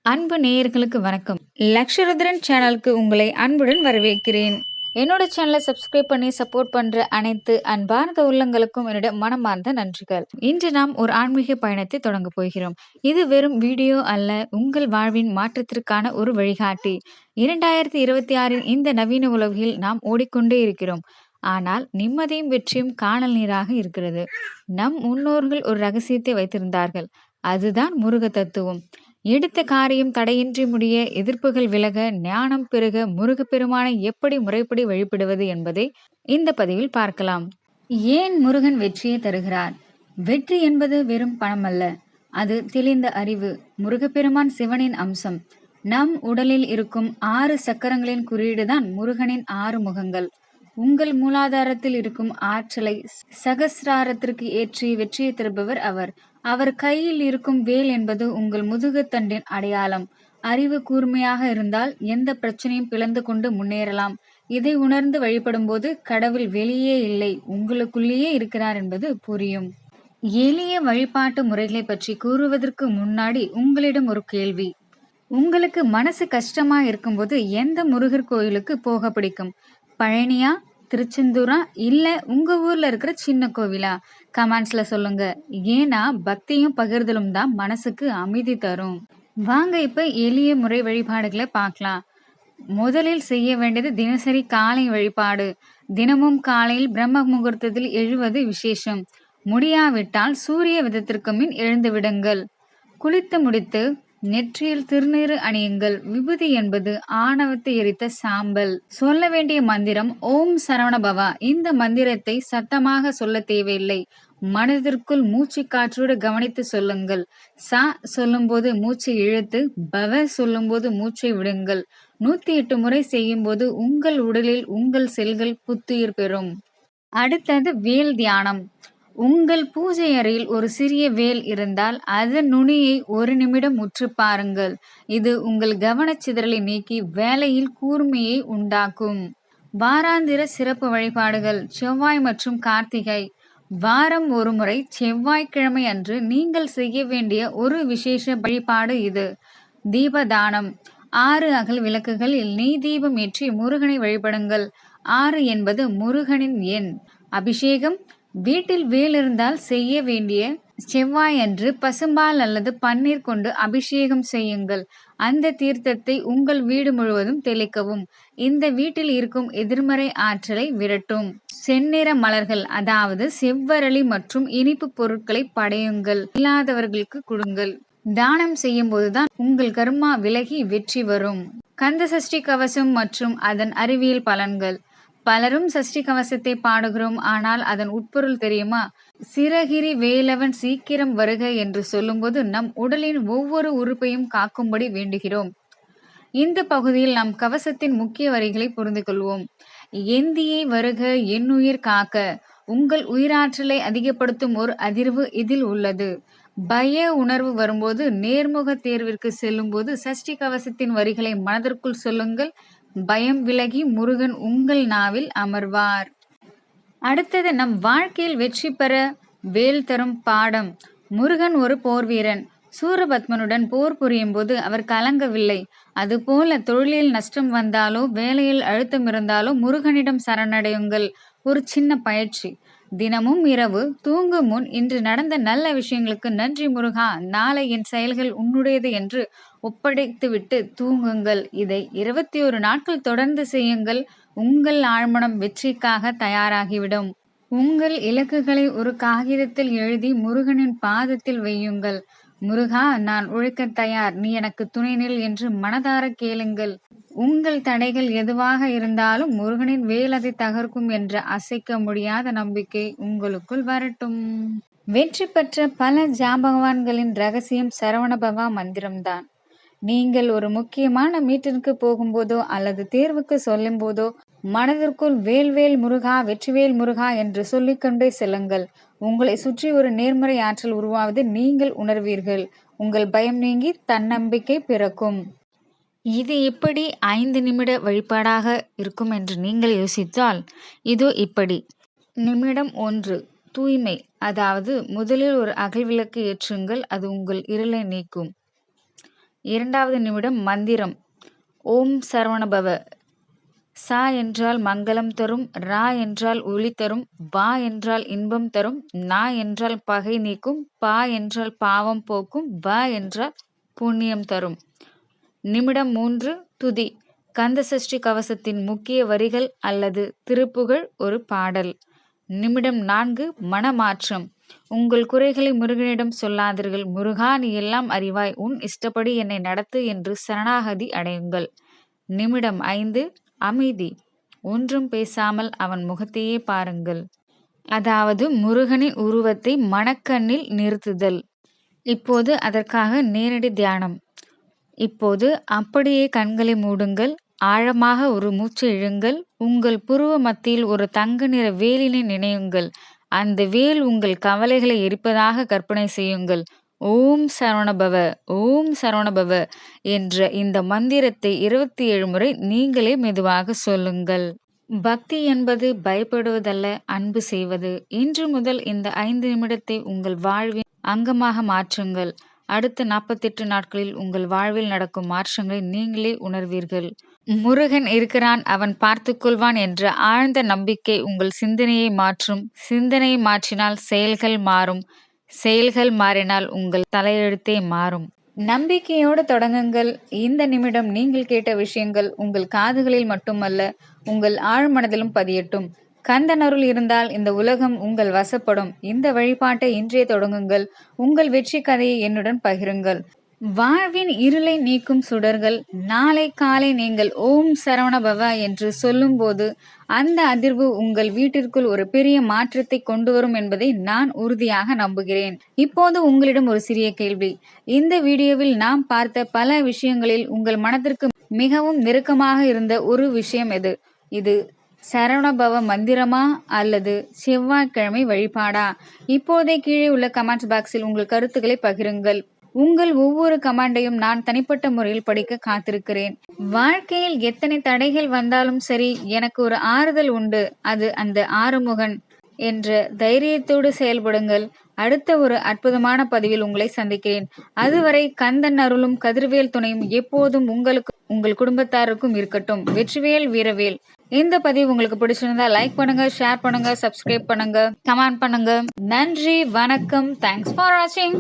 அன்பு நேயர்களுக்கு வணக்கம். லக்ஷருத்ரன் சேனலுக்கு உங்களை அன்புடன் வரவேற்கிறேன். என்னோட சேனலை சப்ஸ்கிரைப் பண்ணி சப்போர்ட் பண்ற அனைத்து அன்பார்ந்த உள்ளங்களுக்கும் என்னோட மனமார்ந்த நன்றிகள். இன்று நாம் ஒரு ஆன்மீக பயணத்தை தொடங்க போகிறோம். இது வெறும் வீடியோ அல்ல, உங்கள் வாழ்வின் மாற்றத்திற்கான ஒரு வழிகாட்டி. 2026 இந்த நவீன உலகில் நாம் ஓடிக்கொண்டே இருக்கிறோம். ஆனால் நிம்மதியும் வெற்றியும் காணல் நீராக இருக்கிறது. நம் முன்னோர்கள் ஒரு ரகசியத்தை வைத்திருந்தார்கள். அதுதான் முருக தத்துவம். எடுத்த காரியம் தடையின்றி முடிய, எதிர்ப்புகள் விலக, ஞானம் பெருக முருகப்பெருமானை எப்படி முறைப்படி வழிபடுவது என்பதை இந்த பதிவில் பார்க்கலாம். ஏன் முருகன் வெற்றியை தருகிறார்? வெற்றி என்பது வெறும் பணம் அல்ல, அது தெளிந்த அறிவு. முருகப்பெருமான் சிவனின் அம்சம். நம் உடலில் இருக்கும் 6 சக்கரங்களின் குறியீடுதான் முருகனின் 6 முகங்கள். உங்கள் மூலாதாரத்தில் இருக்கும் ஆற்றலை சகசிராரத்திற்கு ஏற்றி வெற்றியை தருபவர் அவர். அவர் கையில் இருக்கும் வேல் என்பது உங்கள் முதுகுத்தண்டின் அடையாளம். அறிவு கூர்மையாக இருந்தால் எந்த பிரச்சனையும் பிளந்து கொண்டு முன்னேறலாம். இதை உணர்ந்து வழிபடும் போது கடவுள் வெளியே இல்லை, உங்களுக்குள்ளேயே இருக்கிறார் என்பது புரியும். எளிய வழிபாட்டு முறைகளை பற்றி கூறுவதற்கு முன்னாடி உங்களிடம் ஒரு கேள்வி. உங்களுக்கு மனசு கஷ்டமா இருக்கும்போது எந்த முருகர் கோயிலுக்கு போக பிடிக்கும்? பழனியா, திருச்செந்தூரா, இல்ல உங்க ஊர்ல இருக்கிற சின்ன கோவிலா? கமெண்ட்ஸ்ல சொல்லுங்க. ஏன்னா பக்தியும் பகிர்தலும் தான் மனசுக்கு அமைதி தரும். வாங்க இப்ப எளிய முறை வழிபாடுகளை பார்க்கலாம். முதலில் செய்ய வேண்டியது தினசரி காலை வழிபாடு. தினமும் காலையில் பிரம்ம முகூர்த்தத்தில் எழுவது விசேஷம். முடியாவிட்டால் சூரிய விதத்திற்கு மின் எழுந்து விடுங்கள். குளித்து முடித்து நெற்றியில் திருநீறு அணியுங்கள். விபூதி என்பது ஆணவத்தை எரித்த சாம்பல். சொல்ல வேண்டிய மந்திரம் ஓம் சரவண பவா. இந்த மந்திரத்தை சத்தமாக சொல்ல தேவையில்லை, மனதிற்குள் மூச்சு காற்றோடு கவனித்து சொல்லுங்கள். சா சொல்லும்போது மூச்சை இழுத்து, பவ சொல்லும்போது மூச்சை விடுங்கள். 108 முறை செய்யும் போது உங்கள் உடலில் உங்கள் செல்கள் புத்துயிர் பெறும். அடுத்தது வேல் தியானம். உங்கள் பூஜை அறையில் ஒரு சிறிய வேல் இருந்தால் அதன் நுனியை 1 நிமிடம் உற்று பாருங்கள். இது உங்கள் கவனச்சிதறலை நீக்கி வேலையில் கூர்மையை உண்டாக்கும். வாராந்திர சிறப்பு வழிபாடுகள். செவ்வாய் மற்றும் கார்த்திகை. வாரம் ஒரு முறை செவ்வாய்க்கிழமை அன்று நீங்கள் செய்ய வேண்டிய ஒரு விசேஷ வழிபாடு இது. தீபதானம். 6 அகல் விளக்குகளில் நெய் தீபம் ஏற்றி முருகனை வழிபடுங்கள். 6 என்பது முருகனின் எண். அபிஷேகம். வீட்டில் வேல் இருந்தால் செய்ய வேண்டிய செவ்வாய் அன்று பசும்பால் அல்லது பன்னீர் கொண்டு அபிஷேகம் செய்யுங்கள். அந்த தீர்த்தத்தை உங்கள் வீடு முழுவதும் தெளிக்கவும். இந்த வீட்டில் இருக்கும் எதிர்மறை ஆற்றலை விரட்டும். செந்நிற மலர்கள், அதாவது செவ்வரளி மற்றும் இனிப்பு பொருட்களை படையுங்கள். இல்லாதவர்களுக்கு கொடுங்கள். தானம் செய்யும் போதுதான் உங்கள் கர்மா விலகி வெற்றி வரும். கந்த சஷ்டி கவசம் மற்றும் அதன் அறிவியல் பலன்கள். பலரும் சஷ்டி கவசத்தை பாடுகிறோம், ஆனால் அதன் உட்பொருள் தெரியுமா? சிரகிரி வேலவன் சீக்கிரம் வருக என்று சொல்லும்போது நம் உடலின் ஒவ்வொரு உறுப்பையும் காக்கும்படி வேண்டுகிறோம். இந்த பகுதியில் நாம் கவசத்தின் முக்கிய வரிகளை புரிந்து கொள்வோம். எந்தியை வருக என்னுயிர் காக்க. உங்கள் உயிராற்றலை அதிகப்படுத்தும் ஒரு அதிர்வு இதில் உள்ளது. பய உணர்வு வரும்போது, நேர்முக தேர்விற்கு செல்லும் போது சஷ்டி கவசத்தின் வரிகளை மனதிற்குள் சொல்லுங்கள். பயம் விலகி முருகன் உங்கள் நாவில் அமர்வார். அடுத்தது நம் வாழ்க்கையில் வெற்றி பெற வேல் தரும் பாடம். முருகன் ஒரு போர் வீரன். சூரபத்மனுடன் போர் புரியும் போது அவர் கலங்கவில்லை. அதுபோல தொழிலில் நஷ்டம் வந்தாலோ வேலையில் அழுத்தம் இருந்தாலோ முருகனிடம் சரணடையுங்கள். ஒரு சின்ன பயிற்சி. தினமும் இரவு தூங்கும் முன் இன்று நடந்த நல்ல விஷயங்களுக்கு நன்றி முருகா, நாளை என் செயல்கள் உன்னுடையது என்று ஒப்படைத்துவிட்டு தூங்குங்கள். இதை 21 நாட்கள் தொடர்ந்து செய்யுங்கள். உங்கள் ஆழ்மனம் வெற்றிக்காக தயாராகிவிடும். உங்கள் இலக்குகளை ஒரு காகிதத்தில் எழுதி முருகனின் பாதத்தில் வையுங்கள். முருகா, நான் உழைக்க தயார், நீ எனக்கு துணை நில் என்று மனதார கேளுங்கள். உங்கள் தடைகள் எதுவாக இருந்தாலும் முருகனின் வேல் அதை தகர்க்கும் என்ற அசைக்க முடியாத நம்பிக்கை உங்களுக்குள் வரட்டும். வெற்றி பெற்ற பல ஜாம்பவான்களின் ரகசியம் சரவணபவா மந்திரம்தான். நீங்கள் ஒரு முக்கியமான மீட்டிற்கு போகும்போதோ அல்லது தேர்வுக்கு சொல்லும் போதோ மனதிற்குள் வேல்வேல் முருகா, வெற்றிவேல் முருகா என்று சொல்லிக்கொண்டே செல்லுங்கள். உங்களை சுற்றி ஒரு நேர்மறை ஆற்றல் உருவாவது நீங்கள் உணர்வீர்கள். உங்கள் பயம் நீங்கி தன்னம்பிக்கை பிறக்கும். இது எப்படி 5 நிமிட வழிபாடாக இருக்கும் என்று நீங்கள் யோசித்தால் இதோ இப்படி. நிமிடம் 1. தூய்மை. அதாவது முதலில் ஒரு அகல் விளக்கு ஏற்றுங்கள், அது உங்கள் இருளை நீக்கும். 2வது நிமிடம் மந்திரம் ஓம் சரவணபவ. சா என்றால் மங்களம் தரும், ரா என்றால் ஒளி தரும், வா என்றால் இன்பம் தரும், நா என்றால் பகை நீக்கும், பா என்றால் பாவம் போக்கும், வ என்றால் புண்ணியம் தரும். நிமிடம் 3 துதி. கந்தசஷ்டி கவசத்தின் முக்கிய வரிகள் அல்லது திருப்புகழ் ஒரு பாடல். நிமிடம் 4 மனமாற்றம். உங்கள் குறைகளை முருகனிடம் சொல்லாதீர்கள். முருகா, நீ எல்லாம் அறிவாய், உன் இஷ்டப்படி என்னை நடத்து என்று சரணாகதி அடையுங்கள். நிமிடம் 5 அமைதி. ஒன்றும் பேசாமல் அவன் முகத்தையே பாருங்கள். அதாவது முருகனின் உருவத்தை மனக்கண்ணில் நிறுத்துதல். இப்போது அதற்காக நேரடி தியானம். இப்போது அப்படியே கண்களை மூடுங்கள். ஆழமாக ஒரு மூச்சு இழுங்கள். உங்கள் புருவ மத்தியில் ஒரு தங்க நிற வேலினை நினையுங்கள். அந்த வேல் உங்கள் கவலைகளை எரிப்பதாக கற்பனை செய்யுங்கள். ஓம் சரவணபவ, ஓம் சரவணபவ என்ற இந்த மந்திரத்தை 27 முறை நீங்களே மெதுவாக சொல்லுங்கள். பக்தி என்பது பயப்படுவதல்ல, அன்பு செய்வது. இன்று முதல் இந்த 5 நிமிடத்தை உங்கள் வாழ்வின் அங்கமாக மாற்றுங்கள். அடுத்த 48 நாட்களில் உங்கள் வாழ்வில் நடக்கும் மாற்றங்களை நீங்களே உணர்வீர்கள். முருகன் இருக்கிறான், அவன் பார்த்துக்கொள்வான் என்ற ஆழ்ந்த நம்பிக்கை உங்கள் சிந்தனையை மாற்றும். சிந்தனையை மாற்றினால் செயல்கள் மாறும். செயல்கள் மாறினால் உங்கள் தலையெழுத்தே மாறும். நம்பிக்கையோடு தொடங்குங்கள். இந்த நிமிடம் நீங்கள் கேட்ட விஷயங்கள் உங்கள் காதுகளில் மட்டுமல்ல, உங்கள் ஆழ்மனதிலும் பதியட்டும். கந்தன் அருள் இருந்தால் இந்த உலகம் உங்கள் வசப்படும். இந்த வழிபாட்டை இன்றே தொடங்குங்கள். உங்கள் வெற்றி கதையை என்னுடன் பகிருங்கள். வாழ்வின் இருளை நீக்கும் சுடர்கள். நாளை காலை நீங்கள் ஓம் சரவணபவ என்று சொல்லும்போது அந்த அதிர்வு உங்கள் வீட்டிற்குள் ஒரு பெரிய மாற்றத்தை கொண்டு வரும் என்பதை நான் உறுதியாக நம்புகிறேன். இப்போது உங்களிடம் ஒரு சிறிய கேள்வி. இந்த வீடியோவில் நாம் பார்த்த பல விஷயங்களில் உங்கள் மனதிற்கு மிகவும் நெருக்கமாக இருந்த ஒரு விஷயம் எது? இது சரவணபவ மந்திரமா அல்லது செவ்வாய்க்கிழமை வழிபாடா? இப்போதே கீழே உள்ள கமெண்ட்ஸ் பாக்ஸில் உங்கள் கருத்துக்களை பகிருங்கள். உங்கள் ஒவ்வொரு கமெண்டையும் நான் தனிப்பட்ட முறையில் படிக்க காத்திருக்கிறேன். வாழ்க்கையில் எத்தனை தடைகள் வந்தாலும் சரி, எனக்கு ஒரு ஆறுதல் உண்டு, அது அந்த ஆறுமுகன் என்ற தைரியத்தோடு செயல்படுங்கள். அடுத்த ஒரு அற்புதமான பதிவில் உங்களை சந்திக்கிறேன். அதுவரை கந்தன் அருளும் கதிர்வேல் துணையும் எப்போதும் உங்களுக்கும் உங்கள் குடும்பத்தாருக்கும் இருக்கட்டும். வெற்றிவேல் வீரவேல். இந்த பதிவு உங்களுக்கு பிடிச்சிருந்தா லைக் பண்ணுங்க, ஷேர் பண்ணுங்க, சப்ஸ்கிரைப் பண்ணுங்க, கமெண்ட் பண்ணுங்க. நன்றி, வணக்கம். தேங்க்ஸ் ஃபார் வாட்சிங்.